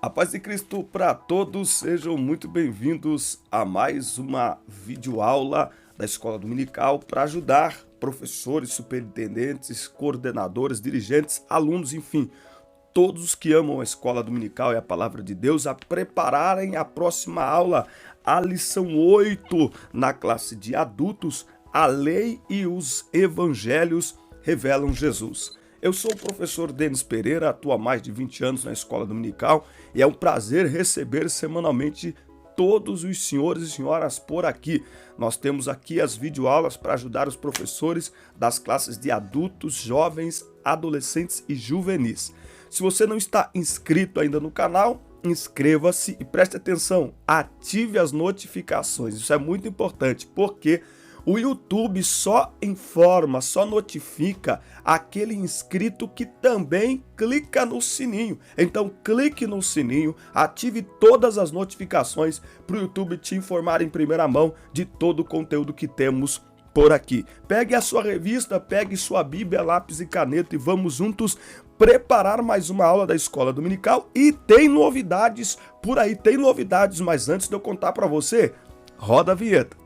A paz de Cristo para todos, sejam muito bem-vindos a mais uma videoaula da Escola Dominical para ajudar professores, superintendentes, coordenadores, dirigentes, alunos, enfim, todos os que amam a Escola Dominical e a Palavra de Deus a prepararem a próxima aula, a lição 8 na classe de adultos, a lei e os evangelhos revelam Jesus. Eu sou o professor Denis Pereira, atuo há mais de 20 anos na Escola Dominical e é um prazer receber semanalmente todos os senhores e senhoras por aqui. Nós temos aqui as videoaulas para ajudar os professores das classes de adultos, jovens, adolescentes e juvenis. Se você não está inscrito ainda no canal, inscreva-se e preste atenção, ative as notificações. Isso é muito importante porque o YouTube só informa, só notifica aquele inscrito que também clica no sininho. Então clique no sininho, ative todas as notificações para o YouTube te informar em primeira mão de todo o conteúdo que temos por aqui. Pegue a sua revista, pegue sua Bíblia, lápis e caneta e vamos juntos preparar mais uma aula da Escola Dominical. E tem novidades por aí, tem novidades, mas antes de eu contar para você, roda a vinheta.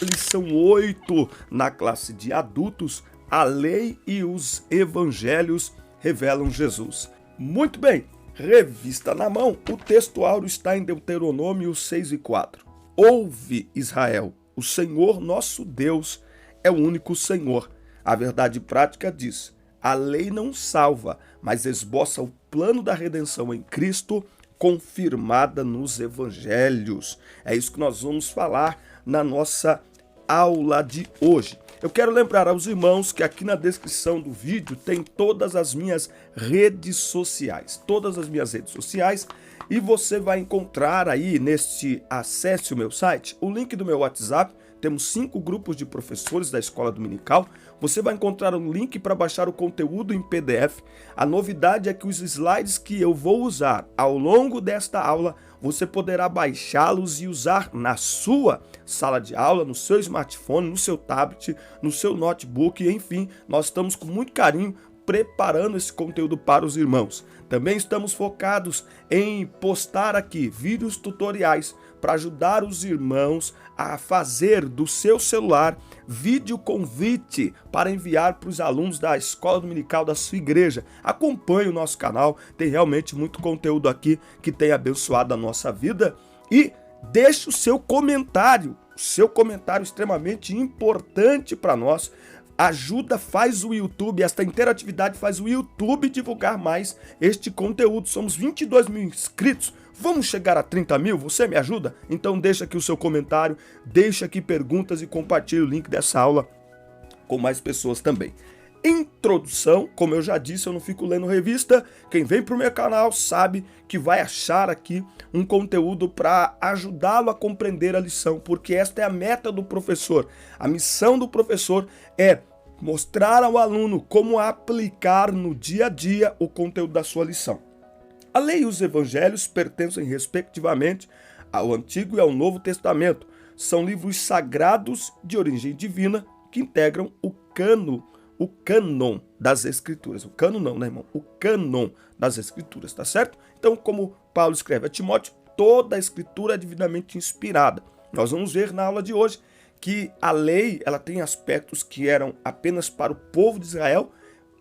Lição 8 na classe de adultos, a lei e os evangelhos revelam Jesus. Muito bem, revista na mão, o texto áureo está em Deuteronômio 6:4. Ouve, Israel, o Senhor nosso Deus é o único Senhor. A verdade prática diz, a lei não salva, mas esboça o plano da redenção em Cristo, confirmada nos evangelhos. É isso que nós vamos falar na nossa aula de hoje. Eu quero lembrar aos irmãos que aqui na descrição do vídeo tem todas as minhas redes sociais, e você vai encontrar aí acesse o meu site, o link do meu WhatsApp. Temos 5 grupos de professores da Escola Dominical. Você vai encontrar um link para baixar o conteúdo em PDF. A novidade é que os slides que eu vou usar ao longo desta aula, você poderá baixá-los e usar na sua sala de aula, no seu smartphone, no seu tablet, no seu notebook, enfim, nós estamos com muito carinho preparando esse conteúdo para os irmãos. Também estamos focados em postar aqui vídeos tutoriais para ajudar os irmãos a fazer do seu celular vídeo convite para enviar para os alunos da Escola Dominical da sua igreja. Acompanhe o nosso canal, tem realmente muito conteúdo aqui que tem abençoado a nossa vida. E deixe o seu comentário extremamente importante para nós. Faz o YouTube, esta interatividade faz o YouTube divulgar mais este conteúdo. Somos 22 mil inscritos, vamos chegar a 30 mil? Você me ajuda? Então deixa aqui o seu comentário, deixa aqui perguntas e compartilhe o link dessa aula com mais pessoas também. Introdução, como eu já disse, eu não fico lendo revista. Quem vem para o meu canal sabe que vai achar aqui um conteúdo para ajudá-lo a compreender a lição, porque esta é a meta do professor. A missão do professor é mostrar ao aluno como aplicar no dia a dia o conteúdo da sua lição. A lei e os evangelhos pertencem respectivamente ao Antigo e ao Novo Testamento. São livros sagrados de origem divina que integram o cânon das Escrituras. O cânon não, né, irmão? O cânon das Escrituras, tá certo? Então, como Paulo escreve a Timóteo, toda a Escritura é divinamente inspirada. Nós vamos ver na aula de hoje que a lei, ela tem aspectos que eram apenas para o povo de Israel,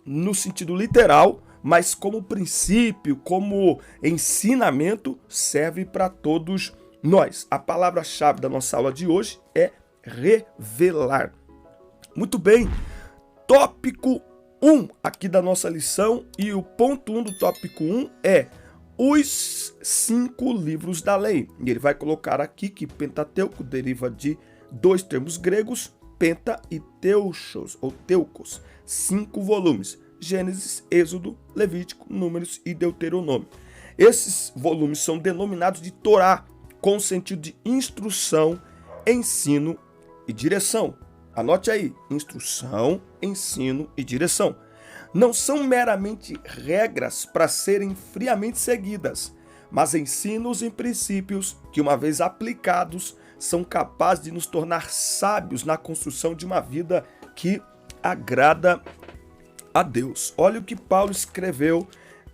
no sentido literal, mas como princípio, como ensinamento, serve para todos nós. A palavra-chave da nossa aula de hoje é revelar. Muito bem. Tópico 1 aqui da nossa lição, e o ponto 1 do tópico 1 é os 5 livros da lei. E ele vai colocar aqui que Pentateuco deriva de 2 termos gregos, penta e teuchos, ou teucos, 5 volumes, Gênesis, Êxodo, Levítico, Números e Deuteronômio. Esses volumes são denominados de Torá, com sentido de instrução, ensino e direção. Anote aí, instrução, ensino e direção. Não são meramente regras para serem friamente seguidas, mas ensinos e princípios que, uma vez aplicados, são capazes de nos tornar sábios na construção de uma vida que agrada a Deus. Olha o que Paulo escreveu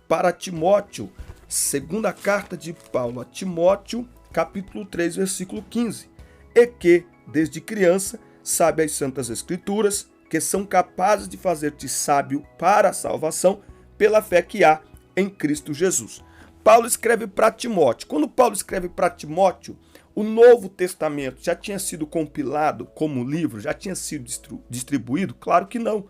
para Timóteo, segunda carta de Paulo a Timóteo, capítulo 3, versículo 15. E que, desde criança, sabe as santas escrituras, que são capazes de fazer-te sábio para a salvação, pela fé que há em Cristo Jesus. Paulo escreve para Timóteo. Quando Paulo escreve para Timóteo, o Novo Testamento já tinha sido compilado como livro, já tinha sido distribuído? Claro que não.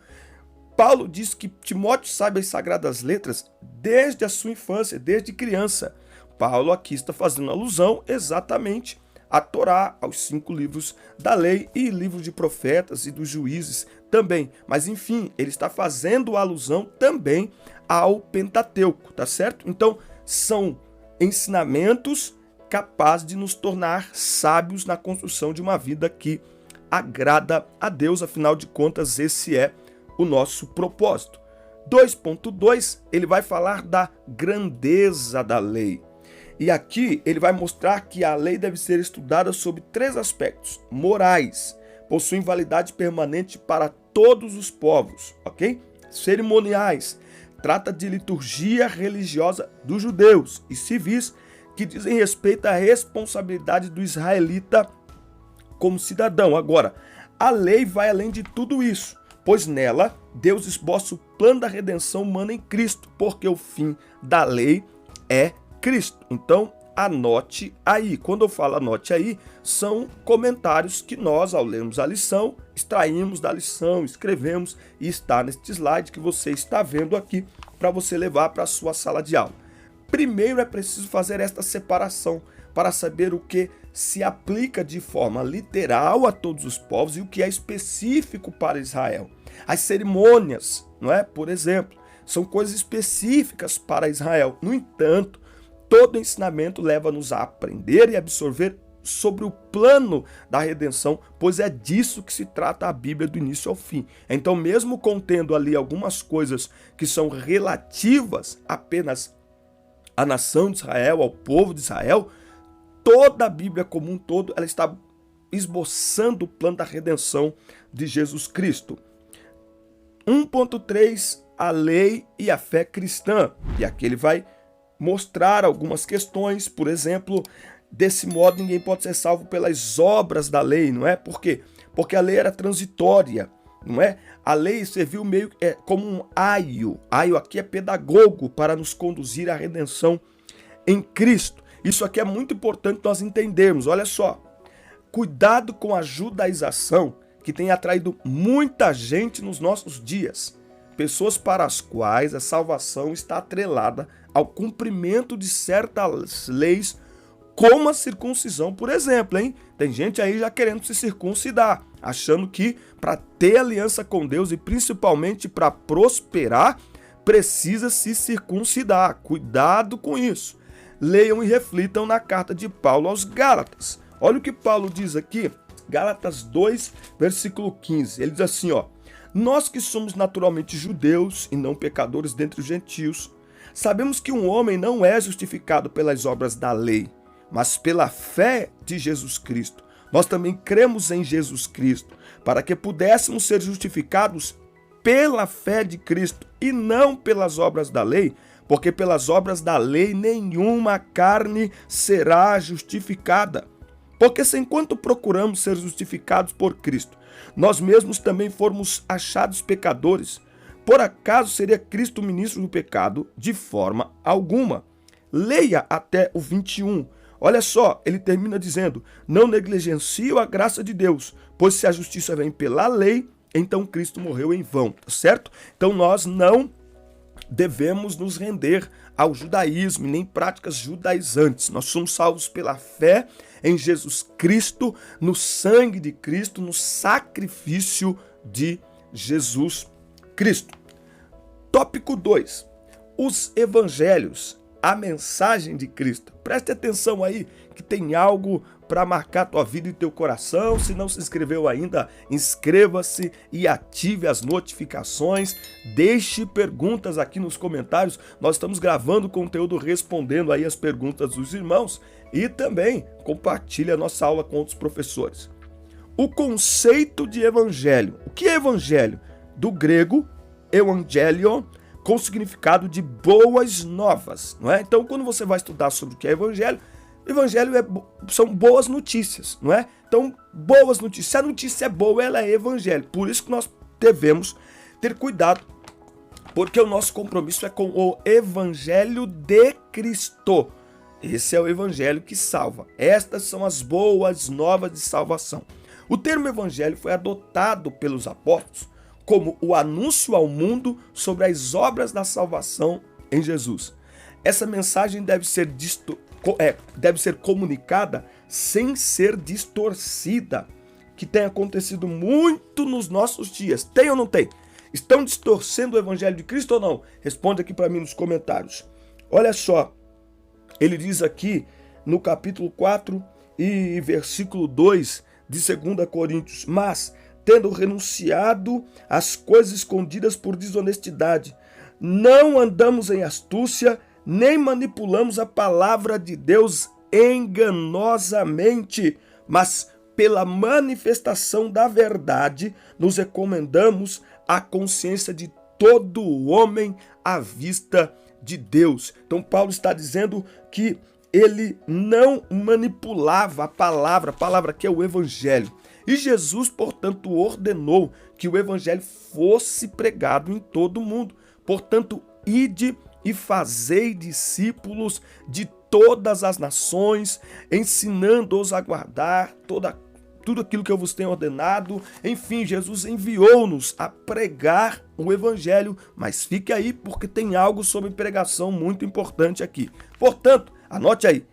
Paulo diz que Timóteo sabe as Sagradas Letras desde a sua infância, desde criança. Paulo aqui está fazendo alusão exatamente à Torá, aos 5 livros da lei e livros de profetas e dos juízes também. Mas enfim, ele está fazendo alusão também ao Pentateuco, tá certo? Então, são ensinamentos capazes de nos tornar sábios na construção de uma vida que agrada a Deus. Afinal de contas, esse é o nosso propósito. 2.2, ele vai falar da grandeza da lei. E aqui ele vai mostrar que a lei deve ser estudada sob 3 aspectos morais, possuem validade permanente para todos os povos, ok? Cerimoniais, trata de liturgia religiosa dos judeus, e civis, que dizem respeito à responsabilidade do israelita como cidadão. Agora, a lei vai além de tudo isso, pois nela Deus esboça o plano da redenção humana em Cristo, porque o fim da lei é Cristo. Então, anote aí. Quando eu falo anote aí, são comentários que nós, ao lermos a lição, extraímos da lição, escrevemos e está neste slide que você está vendo aqui para você levar para a sua sala de aula. Primeiro é preciso fazer esta separação para saber o que se aplica de forma literal a todos os povos e o que é específico para Israel. As cerimônias, não é? Por exemplo, são coisas específicas para Israel. No entanto, todo ensinamento leva-nos a aprender e absorver sobre o plano da redenção, pois é disso que se trata a Bíblia do início ao fim. Então, mesmo contendo ali algumas coisas que são relativas apenas à nação de Israel, ao povo de Israel, toda a Bíblia como um todo, ela está esboçando o plano da redenção de Jesus Cristo. 1.3, a lei e a fé cristã. E aqui ele vai mostrar algumas questões, por exemplo, desse modo ninguém pode ser salvo pelas obras da lei, não é? Por quê? Porque a lei era transitória, não é? A lei serviu meio como um aio. Aio aqui é pedagogo para nos conduzir à redenção em Cristo. Isso aqui é muito importante nós entendermos. Olha só, cuidado com a judaização que tem atraído muita gente nos nossos dias. Pessoas para as quais a salvação está atrelada ao cumprimento de certas leis, como a circuncisão, por exemplo, hein? Tem gente aí já querendo se circuncidar, achando que para ter aliança com Deus e principalmente para prosperar, precisa se circuncidar. Cuidado com isso. Leiam e reflitam na carta de Paulo aos Gálatas. Olha o que Paulo diz aqui, Gálatas 2, versículo 15. Ele diz assim, ó: nós que somos naturalmente judeus e não pecadores dentre os gentios, sabemos que um homem não é justificado pelas obras da lei, mas pela fé de Jesus Cristo. Nós também cremos em Jesus Cristo, para que pudéssemos ser justificados pela fé de Cristo e não pelas obras da lei, porque pelas obras da lei nenhuma carne será justificada. Porque se enquanto procuramos ser justificados por Cristo, nós mesmos também formos achados pecadores, por acaso seria Cristo o ministro do pecado? De forma alguma. Leia até o 21. Olha só, ele termina dizendo: não negligencio a graça de Deus, pois se a justiça vem pela lei, então Cristo morreu em vão, tá certo? Então nós não devemos nos render ao judaísmo, nem práticas judaizantes. Nós somos salvos pela fé em Jesus Cristo, no sangue de Cristo, no sacrifício de Jesus Cristo. Tópico 2. Os evangelhos a mensagem de Cristo. Preste atenção aí que tem algo para marcar tua vida e teu coração. Se não se inscreveu ainda, inscreva-se e ative as notificações. Deixe perguntas aqui nos comentários. Nós estamos gravando conteúdo respondendo aí as perguntas dos irmãos e também compartilhe a nossa aula com outros professores. O conceito de evangelho. O que é evangelho? Do grego, evangelion, com significado de boas novas, não é? Então, quando você vai estudar sobre o que é evangelho são boas notícias, não é? Então, boas notícias. Se a notícia é boa, ela é evangelho. Por isso que nós devemos ter cuidado, porque o nosso compromisso é com o evangelho de Cristo. Esse é o evangelho que salva. Estas são as boas novas de salvação. O termo evangelho foi adotado pelos apóstolos como o anúncio ao mundo sobre as obras da salvação em Jesus. Essa mensagem deve ser comunicada sem ser distorcida, que tem acontecido muito nos nossos dias. Tem ou não tem? Estão distorcendo o evangelho de Cristo ou não? Responde aqui para mim nos comentários. Olha só, ele diz aqui no capítulo 4 e versículo 2 de 2 Coríntios, mas tendo renunciado às coisas escondidas por desonestidade, não andamos em astúcia, nem manipulamos a palavra de Deus enganosamente, mas pela manifestação da verdade, nos recomendamos à consciência de todo homem à vista de Deus. Então Paulo está dizendo que ele não manipulava a palavra que é o evangelho. E Jesus, portanto, ordenou que o evangelho fosse pregado em todo o mundo. Portanto, ide e fazei discípulos de todas as nações, ensinando-os a guardar tudo aquilo que eu vos tenho ordenado. Enfim, Jesus enviou-nos a pregar o evangelho, mas fique aí porque tem algo sobre pregação muito importante aqui. Portanto, anote aí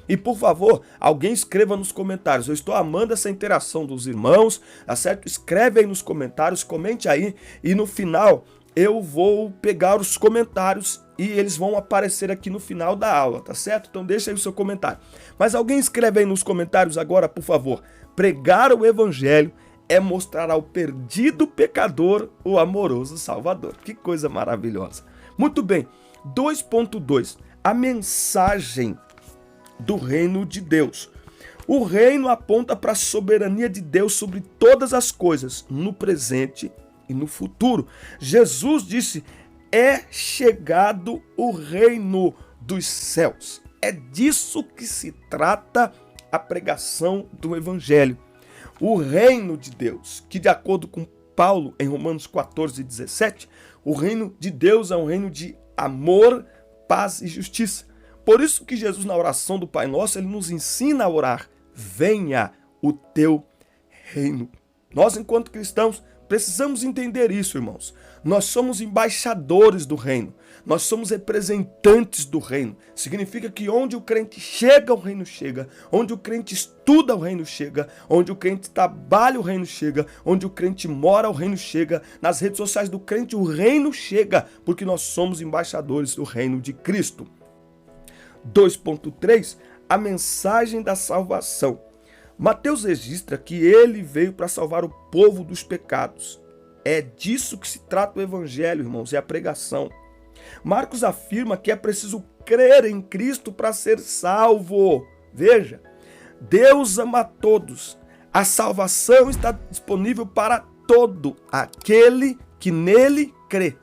e, por favor, alguém escreva nos comentários. Eu estou amando essa interação dos irmãos, tá certo? Escreve aí nos comentários, comente aí e no final eu vou pegar os comentários e eles vão aparecer aqui no final da aula, tá certo? Então deixa aí o seu comentário. Mas alguém escreve aí nos comentários agora, por favor. Pregar o evangelho é mostrar ao perdido pecador o amoroso Salvador. Que coisa maravilhosa. Muito bem, 2.2. A mensagem do reino de Deus. O reino aponta para a soberania de Deus sobre todas as coisas, no presente e no futuro. Jesus disse: é chegado o reino dos céus. É disso que se trata a pregação do evangelho. O reino de Deus, que de acordo com Paulo em Romanos 14:17, o reino de Deus é um reino de amor, paz e justiça. Por isso que Jesus, na oração do Pai Nosso, ele nos ensina a orar: venha o teu reino. Nós, enquanto cristãos, precisamos entender isso, irmãos. Nós somos embaixadores do reino. Nós somos representantes do reino. Significa que onde o crente chega, o reino chega. Onde o crente estuda, o reino chega. Onde o crente trabalha, o reino chega. Onde o crente mora, o reino chega. Nas redes sociais do crente, o reino chega. Porque nós somos embaixadores do reino de Cristo. 2.3. A mensagem da salvação. Mateus registra que ele veio para salvar o povo dos pecados. É disso que se trata o evangelho, irmãos, é a pregação. Marcos afirma que é preciso crer em Cristo para ser salvo. Veja, Deus ama a todos. A salvação está disponível para todo aquele que nele crê.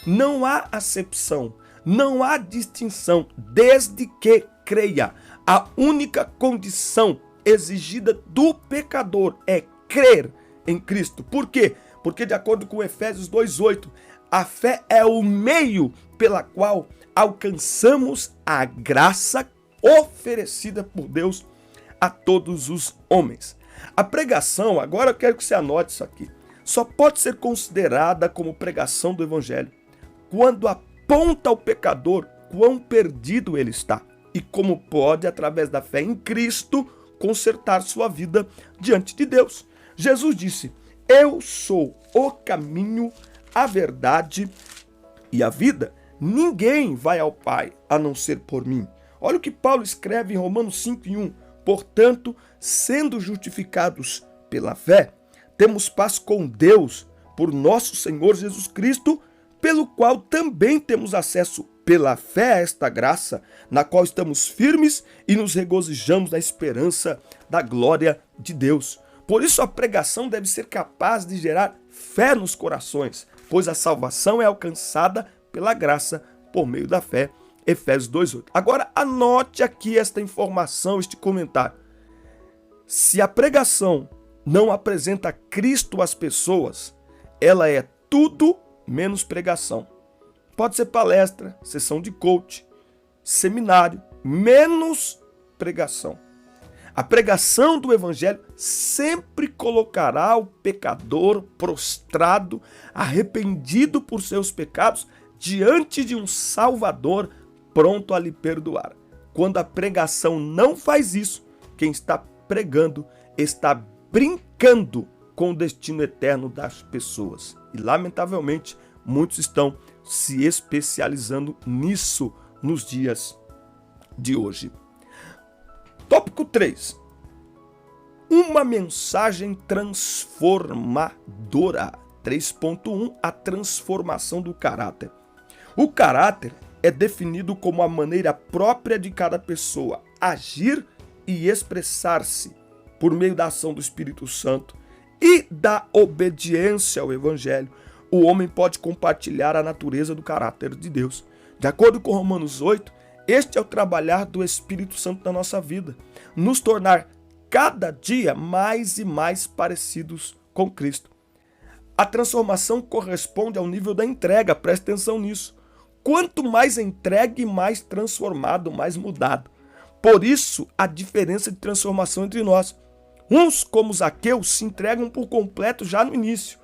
Não há acepção, não há distinção, desde que creia. A única condição exigida do pecador é crer em Cristo. Por quê? Porque de acordo com Efésios 2:8, a fé é o meio pela qual alcançamos a graça oferecida por Deus a todos os homens. A pregação, agora eu quero que você anote isso aqui, só pode ser considerada como pregação do evangelho quando aponta ao pecador quão perdido ele está e como pode, através da fé em Cristo, consertar sua vida diante de Deus. Jesus disse: eu sou o caminho, a verdade e a vida. Ninguém vai ao Pai a não ser por mim. Olha o que Paulo escreve em Romanos 5:1. Portanto, sendo justificados pela fé, temos paz com Deus por nosso Senhor Jesus Cristo, pelo qual também temos acesso pela fé a esta graça, na qual estamos firmes e nos regozijamos na esperança da glória de Deus. Por isso a pregação deve ser capaz de gerar fé nos corações, pois a salvação é alcançada pela graça por meio da fé. Efésios 2:8. Agora anote aqui esta informação, este comentário. Se a pregação não apresenta Cristo às pessoas, ela é tudo menos pregação. Pode ser palestra, sessão de coach, seminário, menos pregação. A pregação do evangelho sempre colocará o pecador prostrado, arrependido por seus pecados, diante de um Salvador pronto a lhe perdoar. Quando a pregação não faz isso, quem está pregando está brincando com o destino eterno das pessoas. E, lamentavelmente, muitos estão se especializando nisso nos dias de hoje. Tópico 3. Uma mensagem transformadora. 3.1. A transformação do caráter. O caráter é definido como a maneira própria de cada pessoa agir e expressar-se por meio da ação do Espírito Santo e da obediência ao Evangelho. O homem pode compartilhar a natureza do caráter de Deus. De acordo com Romanos 8, este é o trabalhar do Espírito Santo na nossa vida, nos tornar cada dia mais e mais parecidos com Cristo. A transformação corresponde ao nível da entrega, preste atenção nisso. Quanto mais entregue, mais transformado, mais mudado. Por isso, a diferença de transformação entre nós. Uns, como Zaqueu, se entregam por completo já no início.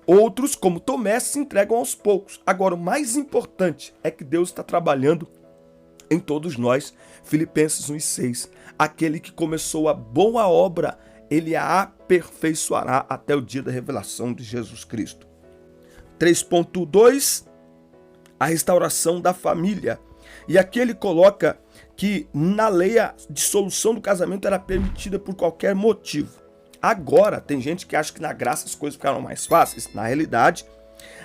Outros, como Tomé, se entregam aos poucos. Agora, o mais importante é que Deus está trabalhando em todos nós. Filipenses 1:6. Aquele que começou a boa obra, ele a aperfeiçoará até o dia da revelação de Jesus Cristo. 3.2. A restauração da família. E aqui ele coloca que na lei a dissolução do casamento era permitida por qualquer motivo. Agora, tem gente que acha que na graça as coisas ficaram mais fáceis. Na realidade,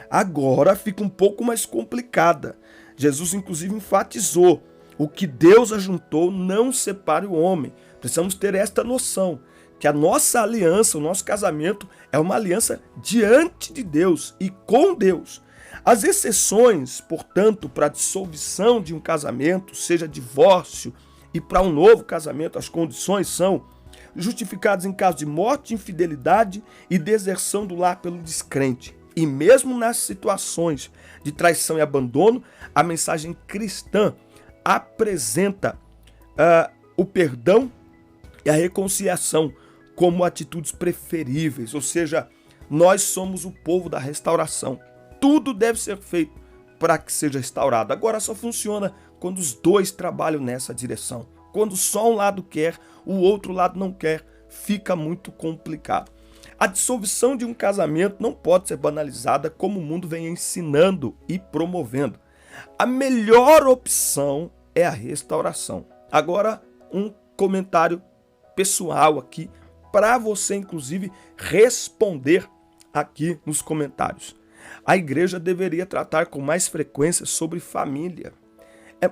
agora fica um pouco mais complicada. Jesus, inclusive, enfatizou: o que Deus ajuntou, não separe o homem. Precisamos ter esta noção, que a nossa aliança, o nosso casamento, é uma aliança diante de Deus e com Deus. As exceções, portanto, para a dissolução de um casamento, seja divórcio, e para um novo casamento, as condições são justificadas em caso de morte, infidelidade e deserção do lar pelo descrente. E mesmo nas situações de traição e abandono, a mensagem cristã apresenta o perdão e a reconciliação como atitudes preferíveis, ou seja, nós somos o povo da restauração. Tudo deve ser feito para que seja restaurado. Agora só funciona quando os dois trabalham nessa direção. Quando só um lado quer, o outro lado não quer, fica muito complicado. A dissolução de um casamento não pode ser banalizada como o mundo vem ensinando e promovendo. A melhor opção é a restauração. Agora, um comentário pessoal aqui, para você, inclusive, responder aqui nos comentários. A igreja deveria tratar com mais frequência sobre família.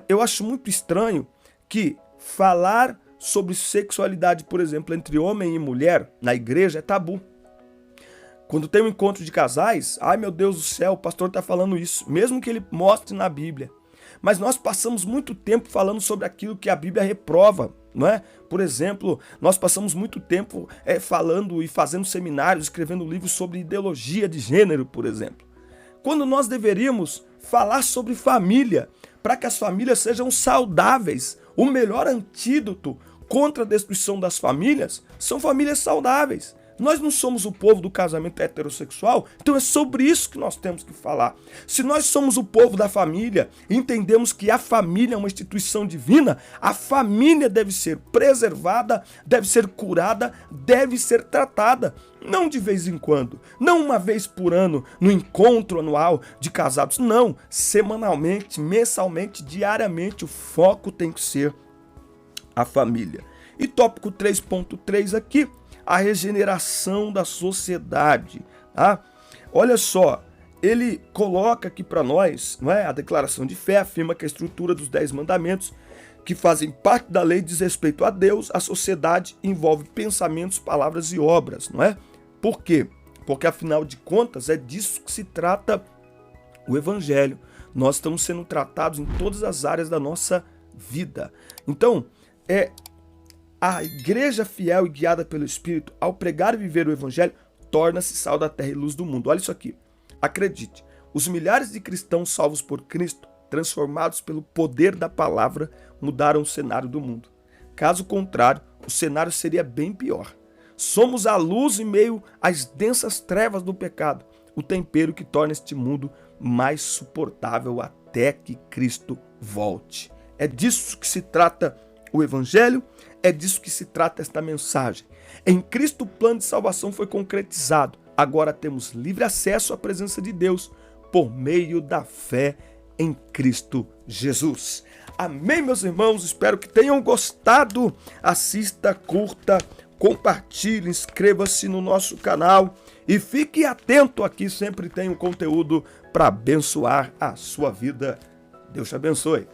Eu acho muito estranho que falar sobre sexualidade, por exemplo, entre homem e mulher na igreja é tabu. Quando tem um encontro de casais, ai meu Deus do céu, o pastor está falando isso, mesmo que ele mostre na Bíblia. Mas nós passamos muito tempo falando sobre aquilo que a Bíblia reprova, não é? Por exemplo, nós passamos muito tempo falando e fazendo seminários, escrevendo livros sobre ideologia de gênero, por exemplo. Quando nós deveríamos falar sobre família, para que as famílias sejam saudáveis. O melhor antídoto contra a destruição das famílias são famílias saudáveis. Nós não somos o povo do casamento heterossexual, então é sobre isso que nós temos que falar. Se nós somos o povo da família e entendemos que a família é uma instituição divina, a família deve ser preservada, deve ser curada, deve ser tratada. Não de vez em quando, não uma vez por ano, no encontro anual de casados, não. Semanalmente, mensalmente, diariamente, o foco tem que ser a família. E tópico 3.3 aqui, a regeneração da sociedade. Tá? Olha só, ele coloca aqui para nós, não é? A declaração de fé afirma que a estrutura dos 10 mandamentos que fazem parte da lei diz respeito a Deus, a sociedade envolve pensamentos, palavras e obras, não é? Por quê? Porque afinal de contas é disso que se trata o Evangelho. Nós estamos sendo tratados em todas as áreas da nossa vida. Então, a igreja fiel e guiada pelo Espírito, ao pregar e viver o Evangelho, torna-se sal da terra e luz do mundo. Olha isso aqui. Acredite, os milhares de cristãos salvos por Cristo, transformados pelo poder da palavra, mudaram o cenário do mundo. Caso contrário, o cenário seria bem pior. Somos a luz em meio às densas trevas do pecado, o tempero que torna este mundo mais suportável até que Cristo volte. É disso que se trata o Evangelho, é disso que se trata esta mensagem. Em Cristo o plano de salvação foi concretizado. Agora temos livre acesso à presença de Deus por meio da fé em Cristo Jesus. Amém, meus irmãos? Espero que tenham gostado. Assista, curta, compartilhe, inscreva-se no nosso canal e fique atento, aqui sempre tem um conteúdo para abençoar a sua vida. Deus te abençoe.